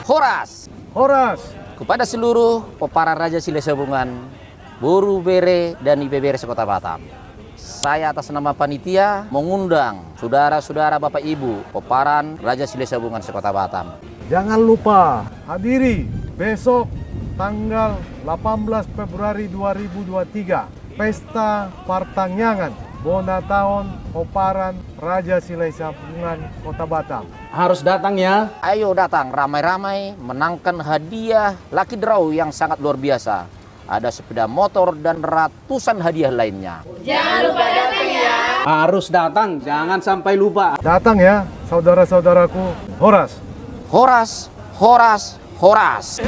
Horas. Horas. Kepada seluruh peparan Raja Sile Sabungan, Buru Bere dan IPBR Sekota Batam. Saya atas nama panitia mengundang saudara-saudara Bapak Ibu peparan Raja Sile Sabungan Sekota Batam. Jangan lupa hadiri besok tanggal 18 Februari 2023 Pesta Partangyangan Bona Tahun Peparan Raja Sile Sabungan Kota Batam. Harus datang ya. Ayo datang ramai-ramai menangkan hadiah Lucky Draw yang sangat luar biasa. Ada sepeda motor dan ratusan hadiah lainnya. Jangan lupa datang ya. Harus datang, jangan sampai lupa. Datang ya saudara-saudaraku. Horas. Horas, horas, horas.